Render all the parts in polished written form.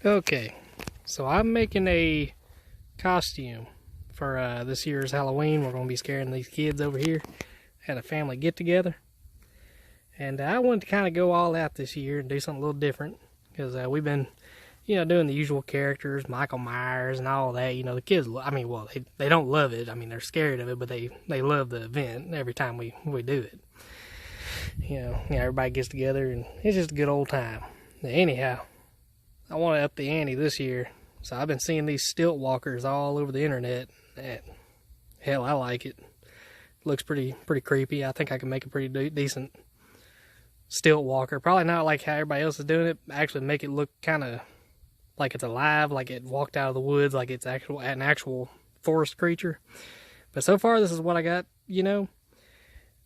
Okay, so I'm making a costume for this year's Halloween. We're going to be scaring these kids over here. Had a family get together, and I wanted to kind of go all out this year and do something a little different, because we've been, doing the usual characters, Michael Myers and all that. The kids, I mean, well, they don't love it. I mean, they're scared of it, but they love the event every time we do it. Everybody gets together, and it's just a good old time. Anyhow, I want to up the ante this year, so I've been seeing these stilt walkers all over the internet, and hell, I like it. Looks pretty creepy. I think I can make a pretty decent stilt walker. Probably not like how everybody else is doing it. Actually make it look kind of like it's alive, like it walked out of the woods, like it's an actual forest creature. But so far, this is what I got.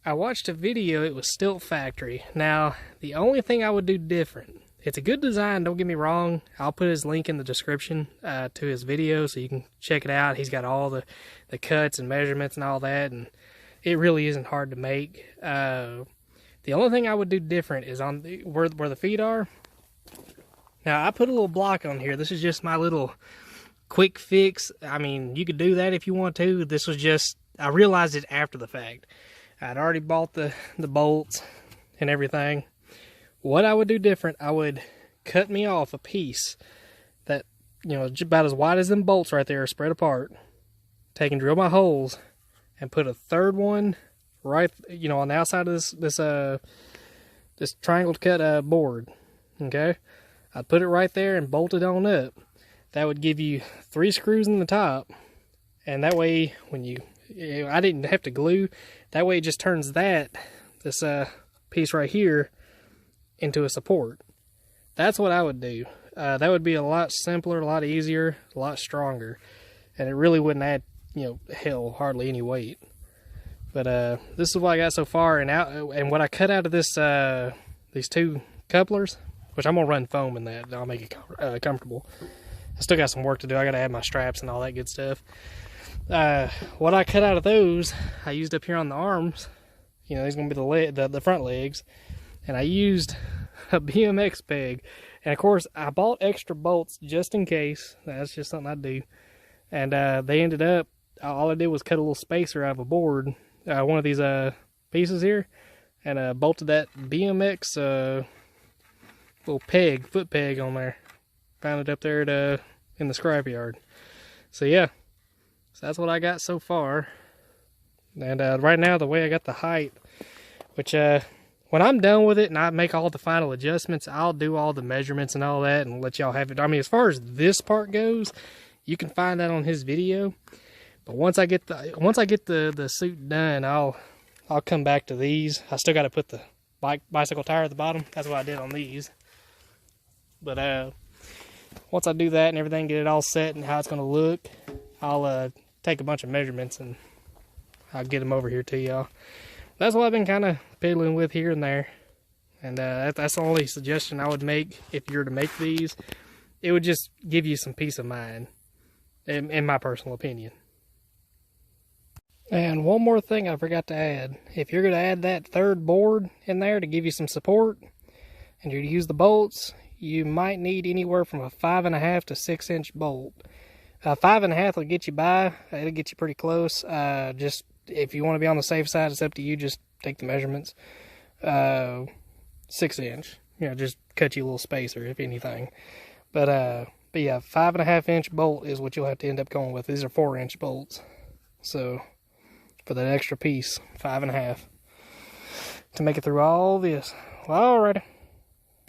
I watched a video. It was Stilt Factory. Now, the only thing I would do different, it's a good design, don't get me wrong. I'll put his link in the description to his video so you can check it out. He's got all the cuts and measurements and all that, and it really isn't hard to make. The only thing I would do different is on where the feet are. Now, I put a little block on here. This is just my little quick fix. I mean, you could do that if you want to. This was just, I realized it after the fact. I'd already bought the bolts and everything. What I would do different, I would cut me off a piece that, about as wide as them bolts right there, spread apart. Take and drill my holes and put a third one right, on the outside of this triangle cut board. Okay, I'd put it right there and bolt it on up. That would give you 3 screws in the top, and that way when I didn't have to glue. That way it just turns this piece right here into a support. That's what I would do. That would be a lot simpler, a lot easier, a lot stronger, and it really wouldn't add, hell, hardly any weight. But this is what I got so far, and what I cut out of these 2 couplers, which I'm gonna run foam in that. I'll make it comfortable. I still got some work to do. I gotta add my straps and all that good stuff. What I cut out of those, I used up here on the arms. These gonna be the front legs, and I used a BMX peg. And of course, I bought extra bolts just in case. That's just something I do. And they ended up, all I did was cut a little spacer out of a board, one of these pieces here, and bolted that BMX little foot peg on there. Found it up there in the scrapyard. So yeah. So that's what I got so far. And right now, the way I got the height, which when I'm done with it and I make all the final adjustments, I'll do all the measurements and all that and let y'all have it. I mean, as far as this part goes, you can find that on his video. But once I get the suit done, I'll come back to these. I still got to put the bicycle tire at the bottom. That's what I did on these. But once I do that and everything, get it all set and how it's going to look, I'll take a bunch of measurements and I'll get them over here to y'all. That's what I've been kind of piddling with here and there. And that's the only suggestion I would make if you were to make these. It would just give you some peace of mind, in my personal opinion. And one more thing I forgot to add. If you're going to add that third board in there to give you some support, and you're to use the bolts, you might need anywhere from a 5.5 to 6 inch bolt. 5.5 will get you by. It'll get you pretty close. Just if you want to be on the safe side, it's up to you. Just take the measurements. 6 inch. Just cut you a little spacer if anything. But yeah, 5.5 inch bolt is what you'll have to end up going with. These are 4 inch bolts. So for that extra piece, 5.5 to make it through all this. Well, alrighty.